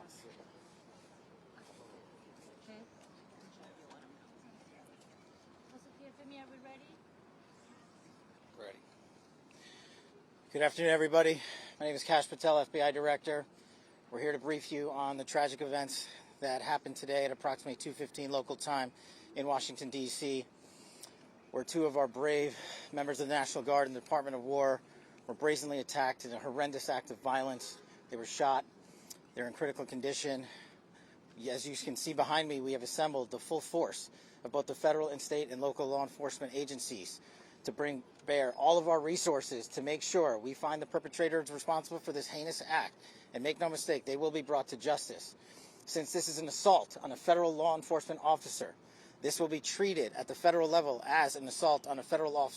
Okay. Are we ready? Ready. Good afternoon, everybody. My name is Kash Patel, FBI Director. We're here to brief you on the tragic events that happened today at approximately 2:15 local time in Washington, D.C., where two of our brave members of the National Guard and the Department of War were brazenly attacked in a horrendous act of violence. They were shot. They're in critical condition. As you can see behind me, we have assembled the full force of both the federal and state and local law enforcement agencies to bring bear all of our resources to make sure we find the perpetrators responsible for this heinous act. And make no mistake, they will be brought to justice. Since this is an assault on a federal law enforcement officer, this will be treated at the federal level as an assault on a federal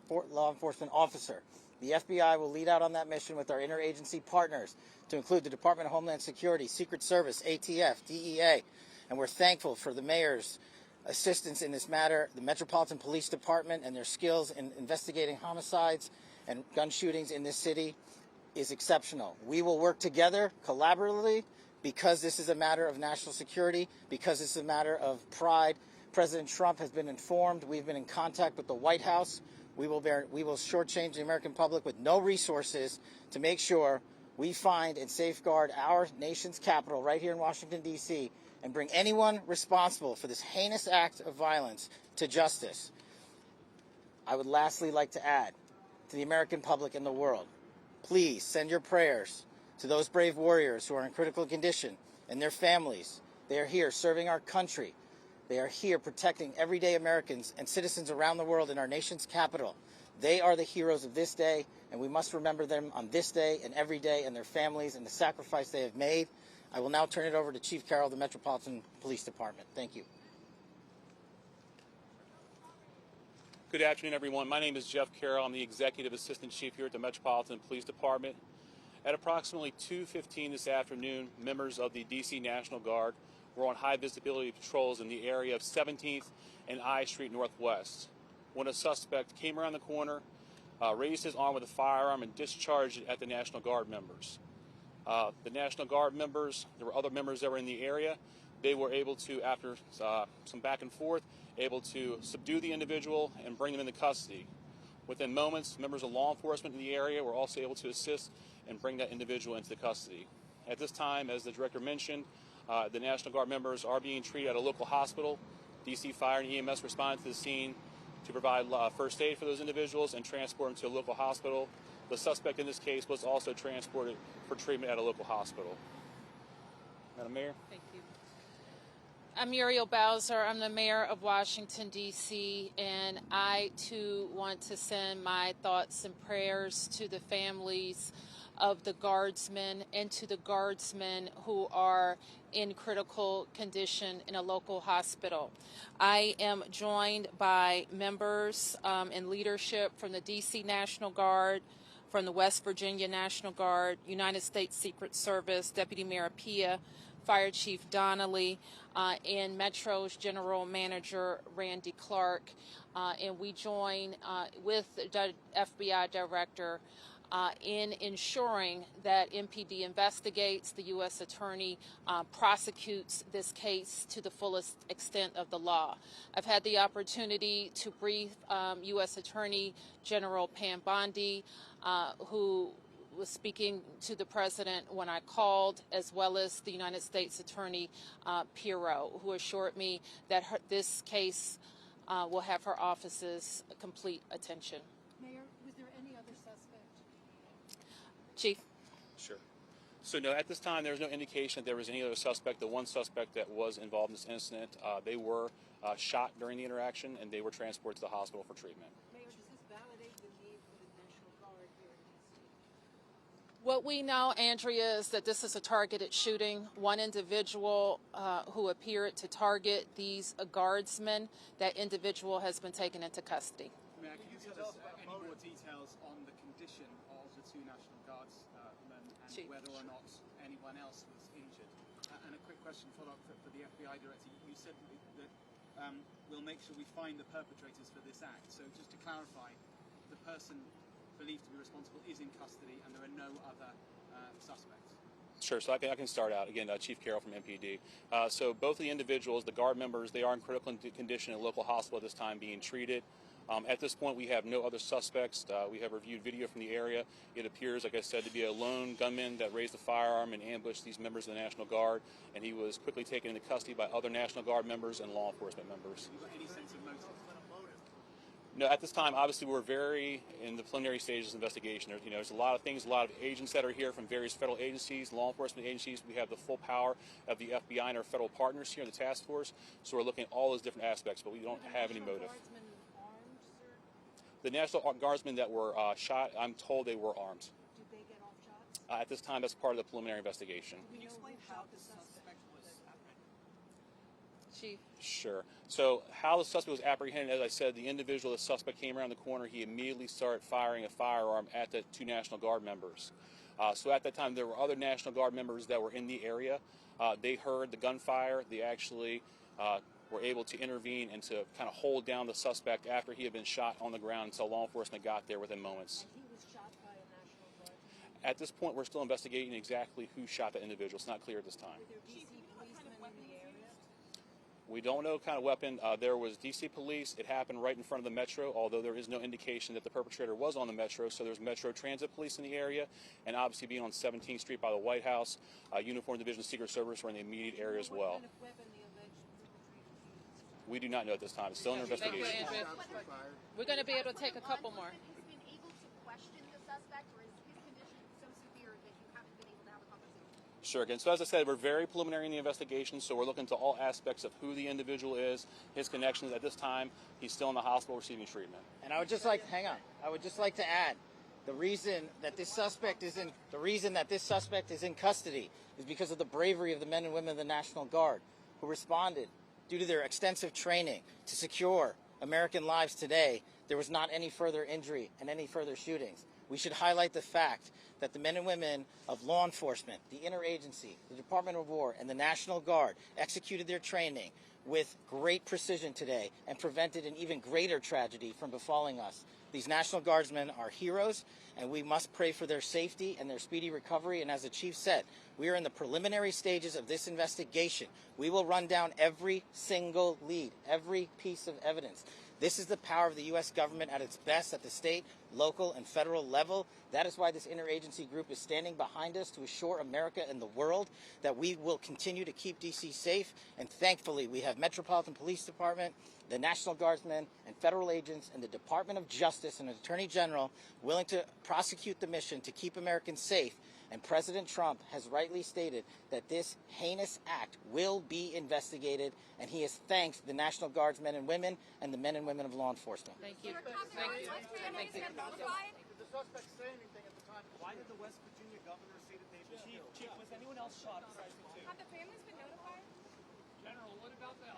law enforcement officer. The FBI will lead out on that mission with our interagency partners, to include the Department of Homeland Security, Secret Service, ATF, DEA, and we're thankful for the mayor's assistance in this matter, the Metropolitan Police Department and their skills in investigating homicides and gun shootings in this city is exceptional. We will work together collaboratively because this is a matter of national security, because this is a matter of pride. President Trump has been informed. We've been in contact with the White House. We will shortchange the American public with no resources to make sure we find and safeguard our nation's capital right here in Washington, D.C., and bring anyone responsible for this heinous act of violence to justice. I would lastly like to add to the American public and the world, please send your prayers to those brave warriors who are in critical condition and their families. They are here serving our country. They are here protecting everyday Americans and citizens around the world in our nation's capital. They are the heroes of this day, and we must remember them on this day and every day, and their families and the sacrifice they have made. I will now turn it over to Chief Carroll of the Metropolitan Police Department. Thank you. Good afternoon, everyone. My name is Jeff Carroll. I'm the Executive Assistant Chief here at the Metropolitan Police Department. At approximately 2:15 this afternoon, members of the D.C. National Guard were on high visibility patrols in the area of 17th and I Street Northwest when a suspect came around the corner, raised his arm with a firearm, and discharged it at the National Guard members. The National Guard members, there were other members that were in the area. They were able to, after some back and forth, able to subdue the individual and bring them into custody. Within moments, members of law enforcement in the area were also able to assist and bring that individual into custody. At this time, as the director mentioned, the National Guard members are being treated at a local hospital. DC Fire and EMS responded to the scene to provide first aid for those individuals and transport them to a local hospital. The suspect in this case was also transported for treatment at a local hospital. Madam Mayor? Thank you. I'm Muriel Bowser. I'm the mayor of Washington, D.C., and I, too, want to send my thoughts and prayers to the families of the Guardsmen and to the Guardsmen who are in critical condition in a local hospital. I am joined by members and leadership from the D.C. National Guard, from the West Virginia National Guard, United States Secret Service, Deputy Mayor Pia, Fire Chief Donnelly, and Metro's General Manager Randy Clark, and we join with the FBI Director in ensuring that MPD investigates, the U.S. Attorney prosecutes this case to the fullest extent of the law. I've had the opportunity to brief U.S. Attorney General Pam Bondi, who was speaking to the president when I called, as well as the United States Attorney Pirro, who assured me that this case will have her office's complete attention. Mayor, was there any other suspect? Chief? Sure. So no, at this time, there's no indication that there was any other suspect. The one suspect that was involved in this incident, they were shot during the interaction, and they were transported to the hospital for treatment. Mayor, does this validate the need for the National Guard here in D.C.? What we know, Andrea, is that this is a targeted shooting. One individual who appeared to target these guardsmen, that individual has been taken into custody. Mayor, can you tell us any more details on the condition of the two National Guardsmen and whether or not anyone else was injured? And a quick question follow-up for the FBI Director. You said that we'll make sure we find the perpetrators for this act. So just to clarify, the person believed to be responsible is in custody and there are no other suspects? Sure, so I can start out. Again, Chief Carroll from MPD. So both of the individuals, the Guard members, they are in critical condition in a local hospital at this time being treated. At this point, we have no other suspects. We have reviewed video from the area. It appears, like I said, to be a lone gunman that raised a firearm and ambushed these members of the National Guard, and he was quickly taken into custody by other National Guard members and law enforcement members. Have you got any sense of motive? No, at this time, obviously, we're very in the preliminary stages of investigation. There's a lot of things, a lot of agents that are here from various federal agencies, law enforcement agencies. We have the full power of the FBI and our federal partners here in the task force. So we're looking at all those different aspects, but we don't have any motive. The National Guardsmen that were shot, I'm told they were armed. Did they get off shots? At this time, that's part of the preliminary investigation. Can you explain how the suspect was apprehended? Chief. Sure. So how the suspect was apprehended, as I said, the individual, the suspect came around the corner. He immediately started firing a firearm at the two National Guard members. So at that time, there were other National Guard members that were in the area. They heard the gunfire. They actually were able to intervene and to kind of hold down the suspect after he had been shot on the ground until law enforcement got there within moments. And he was shot by a National Guardsman? At this point, we're still investigating exactly who shot that individual. It's not clear at this time. Were there DC policemen in the area? We don't know what kind of weapon. There was DC police. It happened right in front of the Metro, although there is no indication that the perpetrator was on the Metro. So there's Metro Transit Police in the area, and obviously being on 17th Street by the White House, Uniformed Division of Secret Service were in the immediate area as well. What kind of weapon the alleged perpetrator used? We do not know at this time. It's still under Thank you, investigation. Andrea. We're going to be able to take a couple more. Has been able to question the suspect, or is his condition so severe that you haven't been able to have a conversation? Sure. Again, so as I said, we're very preliminary in the investigation, so we're looking to all aspects of who the individual is, his connections. At this time, he's still in the hospital receiving treatment. And I would just like, hang on, I would just like to add, the reason that this suspect is in custody is because of the bravery of the men and women of the National Guard who responded due to their extensive training to secure American lives today. There was not any further injury and any further shootings. We should highlight the fact that the men and women of law enforcement, the interagency, the Department of War, and the National Guard executed their training with great precision today and prevented an even greater tragedy from befalling us. These National Guardsmen are heroes, and we must pray for their safety and their speedy recovery. And as the Chief said, we are in the preliminary stages of this investigation. We will run down every single lead, every piece of evidence. This is the power of the U.S. government at its best at the state, local, and federal level. That is why this interagency group is standing behind us to assure America and the world that we will continue to keep D.C. safe. And thankfully, we have Metropolitan Police Department, the National Guardsmen, and federal agents, and the Department of Justice and Attorney General willing to prosecute the mission to keep Americans safe. And President Trump has rightly stated that this heinous act will be investigated, and he has thanked the National Guardsmen and women and the men and women of law enforcement. Thank you. Thank you. Thank you. Did the suspect say anything at the time? Why did the West Virginia governor say that they Chief, was anyone else shot besides the two? Have the families been notified? General, what about the